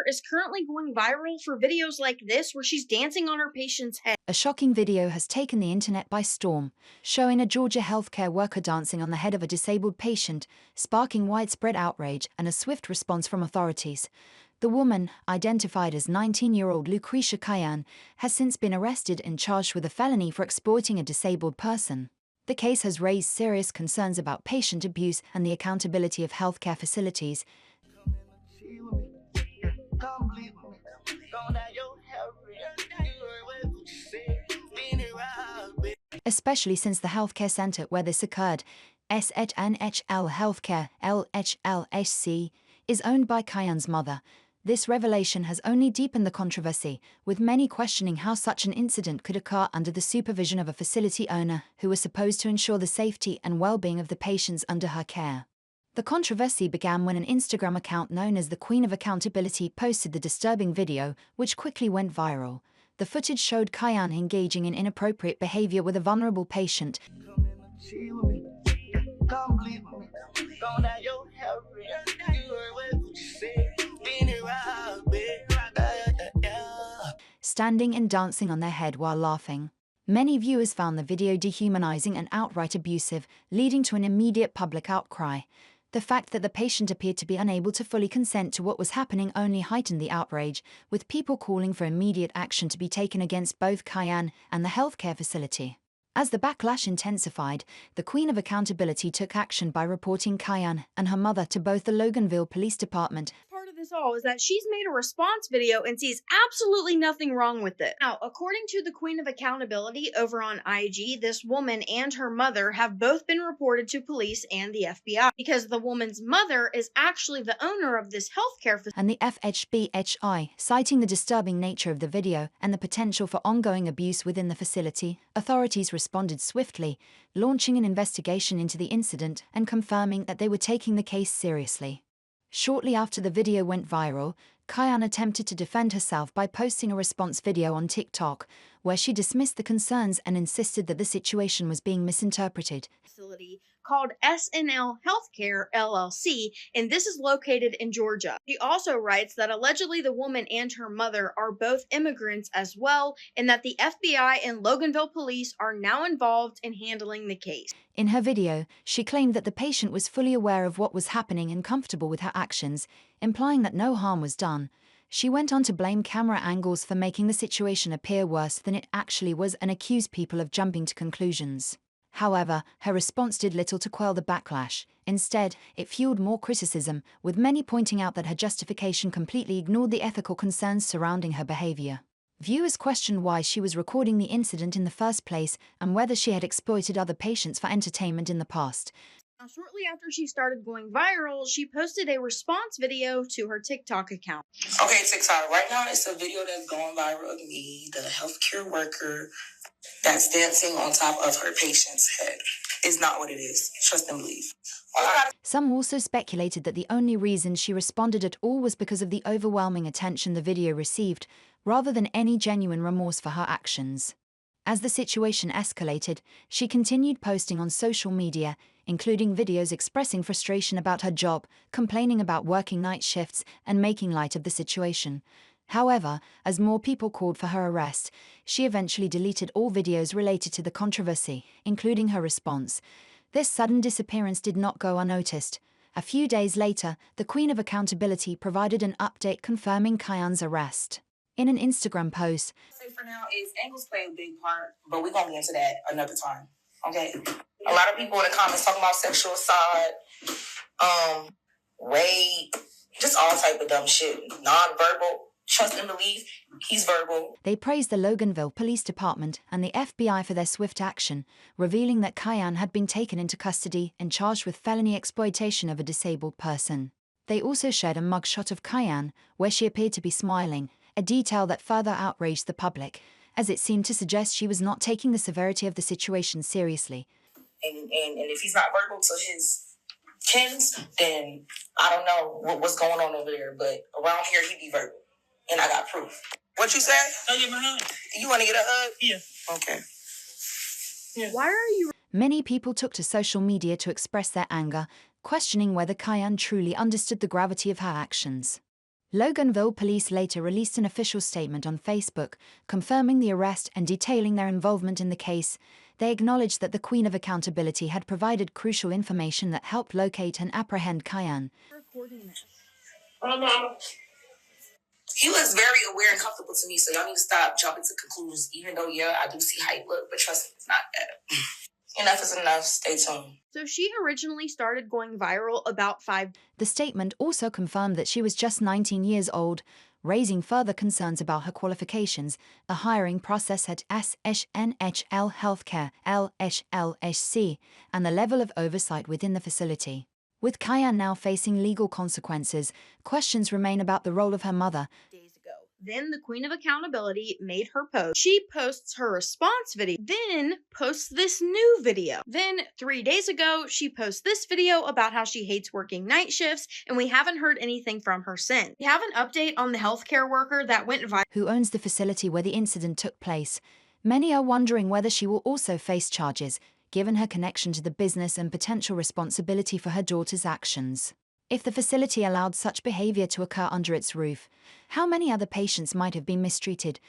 is currently going viral for videos like this where she's dancing on her patient's head. A shocking video has taken the internet by storm, showing a Georgia healthcare worker dancing on the head of a disabled patient, sparking widespread outrage and a swift response from authorities. The woman, identified as 19-year-old Lucretia Cayenne, has since been arrested and charged with a felony for exploiting a disabled person. The case has raised serious concerns about patient abuse and the accountability of healthcare facilities, especially since the healthcare center where this occurred, SHNHL Healthcare LHLHC, is owned by Cayenne's mother. This revelation has only deepened the controversy, with many questioning how such an incident could occur under the supervision of a facility owner who was supposed to ensure the safety and well-being of the patients under her care. The controversy began when an Instagram account known as the Queen of Accountability posted the disturbing video, which quickly went viral. The footage showed Cayenne engaging in inappropriate behavior with a vulnerable patient, standing and dancing on their head while laughing. Many viewers found the video dehumanizing and outright abusive, leading to an immediate public outcry. The fact that the patient appeared to be unable to fully consent to what was happening only heightened the outrage, with people calling for immediate action to be taken against both Cayenne and the healthcare facility. As the backlash intensified, the Queen of Accountability took action by reporting Cayenne and her mother to both the Loganville Police Department. Part of this all is that she's made a response video and sees absolutely nothing wrong with it. Now, according to the Queen of Accountability over on IG, this woman and her mother have both been reported to police and the FBI because the woman's mother is actually the owner of this healthcare facility. And the FHBHI, citing the disturbing nature of the video and the potential for ongoing abuse within the facility, authorities responded swiftly, launching an investigation into the incident and confirming that they were taking the case seriously. Shortly after the video went viral, Cayenne attempted to defend herself by posting a response video on TikTok, where she dismissed the concerns and insisted that the situation was being misinterpreted. Facility called SNL Healthcare LLC, and this is located in Georgia. She also writes that allegedly the woman and her mother are both immigrants as well, and that the FBI and Loganville police are now involved in handling the case. In her video, she claimed that the patient was fully aware of what was happening and comfortable with her actions, implying that no harm was done. She went on to blame camera angles for making the situation appear worse than it actually was and accused people of jumping to conclusions. However, her response did little to quell the backlash. Instead, it fueled more criticism, with many pointing out that her justification completely ignored the ethical concerns surrounding her behavior. Viewers questioned why she was recording the incident in the first place and whether she had exploited other patients for entertainment in the past. Now, shortly after she started going viral, she posted a response video to her TikTok account. Okay, TikTok, right now it's a video that's going viral of me, the healthcare worker that's dancing on top of her patient's head. It's not what it is. Trust and believe. Some also speculated that the only reason she responded at all was because of the overwhelming attention the video received, rather than any genuine remorse for her actions. As the situation escalated, she continued posting on social media, including videos expressing frustration about her job, complaining about working night shifts, and making light of the situation. However, as more people called for her arrest, she eventually deleted all videos related to the controversy, including her response. This sudden disappearance did not go unnoticed. A few days later, the Queen of Accountability provided an update confirming Cayenne's arrest. In an Instagram post, For now, is angles play a big part, but we're going to get into that another time, okay? A lot of people in the comments talking about sexual assault, rape, just all type of dumb shit, non-verbal. Trust and believe, he's verbal. They praised the Loganville Police Department and the FBI for their swift action, revealing that Cayenne had been taken into custody and charged with felony exploitation of a disabled person. They also shared a mugshot of Cayenne, where she appeared to be smiling, a detail that further outraged the public, as it seemed to suggest she was not taking the severity of the situation seriously. And if he's not verbal to his kins, then I don't know what's going on over there, but around here he be verbal. And I got proof. What you say? I'll give him a hug. You want to get a hug? Yeah. Okay. Yeah. Why are you... Many people took to social media to express their anger, questioning whether Cayenne truly understood the gravity of her actions. Loganville police later released an official statement on Facebook, confirming the arrest and detailing their involvement in the case. They acknowledged that the Queen of Accountability had provided crucial information that helped locate and apprehend Kyan. Recording this. He looks very aware and comfortable to me, so y'all need to stop jumping to conclusions, even though, yeah, I do see how he look, but trust me, it's not that. Enough is enough. Stay tuned. So she originally started going viral about 5. The statement also confirmed that she was just 19 years old, raising further concerns about her qualifications, the hiring process at SNHL Healthcare (LHC), and the level of oversight within the facility. With Kyan now facing legal consequences, questions remain about the role of her mother. Days ago. Then the Queen of Accountability made her post. She posts her response video, then posts this new video. Then 3 days ago, she posts this video about how she hates working night shifts, and we haven't heard anything from her since. We have an update on the healthcare worker that went viral, who owns the facility where the incident took place. Many are wondering whether she will also face charges, given her connection to the business and potential responsibility for her daughter's actions. If the facility allowed such behavior to occur under its roof, how many other patients might have been mistreated?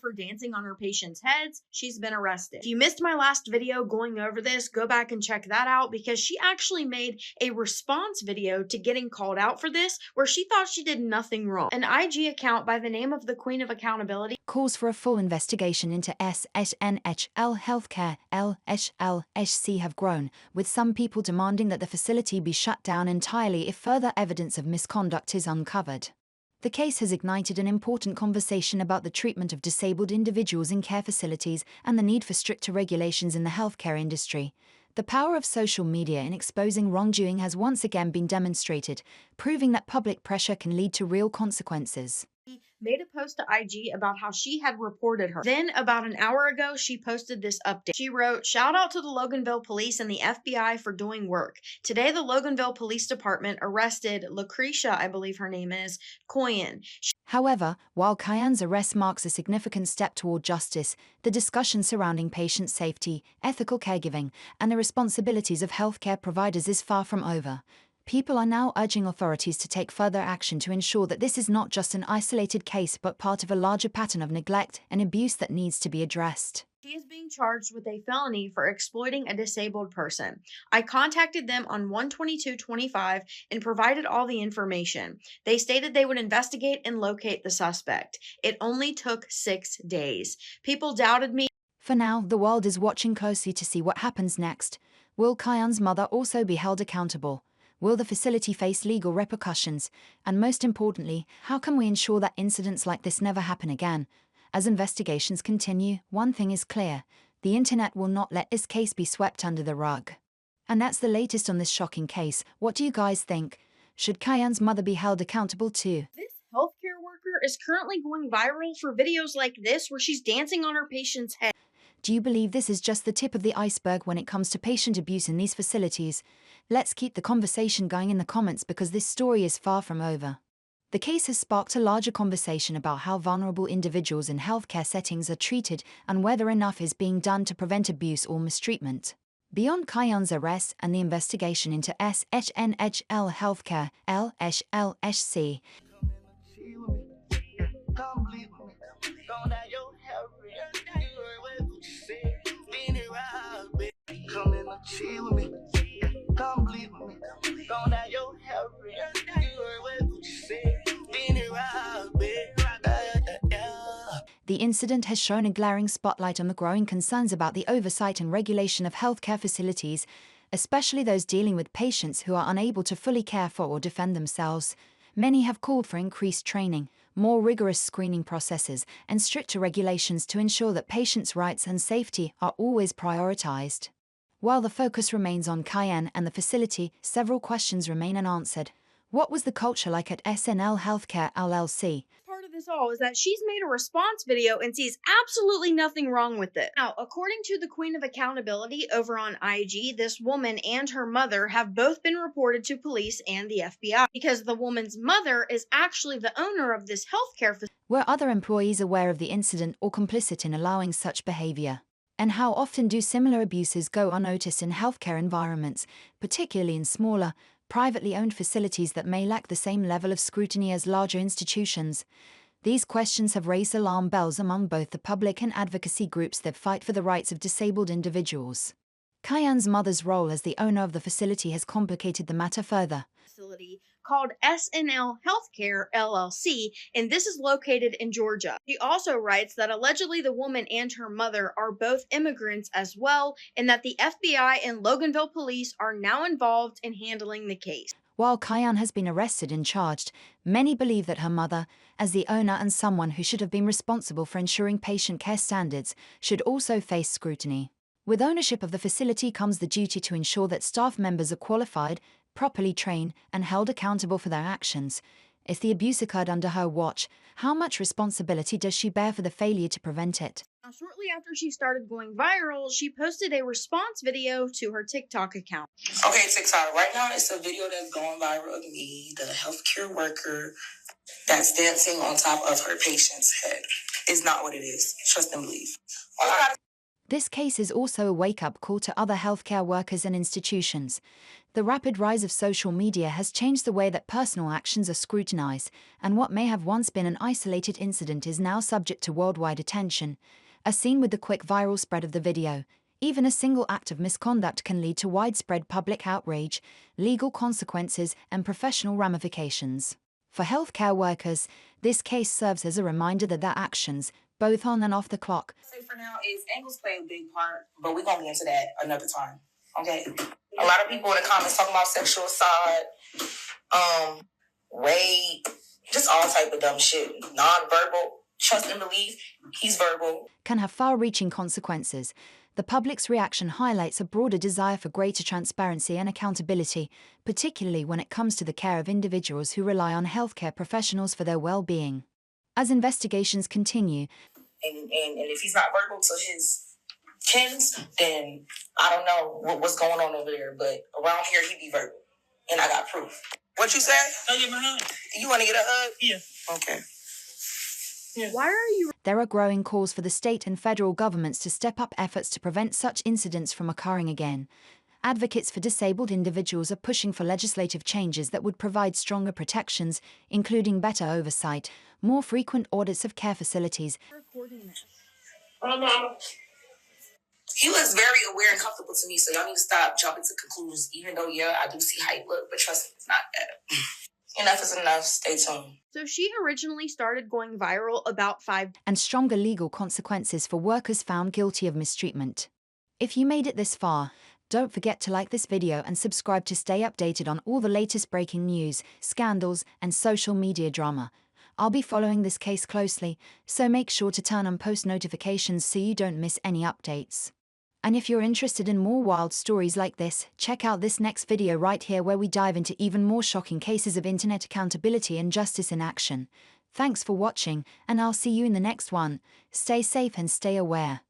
for dancing on her patients' heads. She's been arrested. If you missed my last video going over this, go back and check that out because she actually made a response video to getting called out for this where she thought she did nothing wrong. An IG account by the name of the Queen of Accountability calls for a full investigation into SNHL Healthcare LHC have grown, with some people demanding that the facility be shut down entirely if further evidence of misconduct is uncovered. The case has ignited an important conversation about the treatment of disabled individuals in care facilities and the need for stricter regulations in the healthcare industry. The power of social media in exposing wrongdoing has once again been demonstrated, proving that public pressure can lead to real consequences. Made a post to IG about how she had reported her. Then, about an hour ago, she posted this update. She wrote, "Shout out to the Loganville Police and the FBI for doing work. Today, the Loganville Police Department arrested Lucretia, I believe her name is, Coyen." However, while Kyan's arrest marks a significant step toward justice, the discussion surrounding patient safety, ethical caregiving, and the responsibilities of healthcare providers is far from over. People are now urging authorities to take further action to ensure that this is not just an isolated case but part of a larger pattern of neglect and abuse that needs to be addressed. She is being charged with a felony for exploiting a disabled person. I contacted them on 1/22/25 and provided all the information. They stated they would investigate and locate the suspect. It only took 6 days. People doubted me. For now, the world is watching closely to see what happens next. Will Kyan's mother also be held accountable? Will the facility face legal repercussions? And most importantly, how can we ensure that incidents like this never happen again? As investigations continue, one thing is clear: the internet will not let this case be swept under the rug. And that's the latest on this shocking case. What do you guys think? Should Kyan's mother be held accountable too? This healthcare worker is currently going viral for videos like this where she's dancing on her patient's head. Do you believe this is just the tip of the iceberg when it comes to patient abuse in these facilities? Let's keep the conversation going in the comments because this story is far from over. The case has sparked a larger conversation about how vulnerable individuals in healthcare settings are treated and whether enough is being done to prevent abuse or mistreatment. Beyond Kyan's arrest and the investigation into SNHL Healthcare LHC, chill with me. Come bleed with me. Gone down your hair, you heard what Gucci said. Been around, the incident has shown a glaring spotlight on the growing concerns about the oversight and regulation of healthcare facilities, especially those dealing with patients who are unable to fully care for or defend themselves. Many have called for increased training, more rigorous screening processes, and stricter regulations to ensure that patients' rights and safety are always prioritized. While the focus remains on Kyan and the facility, several questions remain unanswered. What was the culture like at SNL Healthcare LLC? Part of this all is that she's made a response video and sees absolutely nothing wrong with it. Now, according to the Queen of Accountability over on IG, this woman and her mother have both been reported to police and the FBI because the woman's mother is actually the owner of this healthcare facility. Were other employees aware of the incident or complicit in allowing such behavior? And how often do similar abuses go unnoticed in healthcare environments, particularly in smaller, privately owned facilities that may lack the same level of scrutiny as larger institutions. These questions have raised alarm bells among both the public and advocacy groups that fight for the rights of disabled individuals. Kyan's mother's role as the owner of the facility has complicated the matter further. Facility called SNL Healthcare LLC, and this is located in Georgia. She also writes that allegedly the woman and her mother are both immigrants as well, and that the FBI and Loganville police are now involved in handling the case. While Kyan has been arrested and charged, many believe that her mother, as the owner and someone who should have been responsible for ensuring patient care standards, should also face scrutiny. With ownership of the facility comes the duty to ensure that staff members are qualified, properly trained, and held accountable for their actions. If the abuse occurred under her watch, how much responsibility does she bear for the failure to prevent it? Now, shortly after she started going viral, she posted a response video to her TikTok account. Okay, TikTok. Right now, it's a video that's going viral of me, the healthcare worker that's dancing on top of her patient's head. It's not what it is. Trust and believe. This case is also a wake-up call to other healthcare workers and institutions. The rapid rise of social media has changed the way that personal actions are scrutinized, and what may have once been an isolated incident is now subject to worldwide attention. As seen with the quick viral spread of the video, even a single act of misconduct can lead to widespread public outrage, legal consequences, and professional ramifications. For healthcare workers, this case serves as a reminder that their actions, both on and off the clock, For now, is angles play a big part, but we're going to get into that another time. Okay? A lot of people in the comments talking about sexual assault, rape, just all type of dumb shit. Non-verbal, trust and believe, he's verbal. can have far-reaching consequences. The public's reaction highlights a broader desire for greater transparency and accountability, particularly when it comes to the care of individuals who rely on healthcare professionals for their well-being. As investigations continue, And if he's not verbal to his kins, then I don't know what's going on over there. But around here, he be verbal. And I got proof. What you say? I'll give him a hug. You want to get a hug? Yeah. Okay. Why are you there are growing calls for the state and federal governments to step up efforts to prevent such incidents from occurring again. Advocates for disabled individuals are pushing for legislative changes that would provide stronger protections, including better oversight, more frequent audits of care facilities, recording this? He looks very aware and comfortable to me, so y'all need to stop jumping to conclusions, even though, yeah, I do see how he look, but trust me, it's not that. Enough is enough. Stay tuned. So she originally started going viral about 5 and stronger legal consequences for workers found guilty of mistreatment. If you made it this far, don't forget to like this video and subscribe to stay updated on all the latest breaking news, scandals, and social media drama. I'll be following this case closely, so make sure to turn on post notifications so you don't miss any updates. And if you're interested in more wild stories like this, check out this next video right here where we dive into even more shocking cases of internet accountability and justice in action. Thanks for watching, and I'll see you in the next one. Stay safe and stay aware.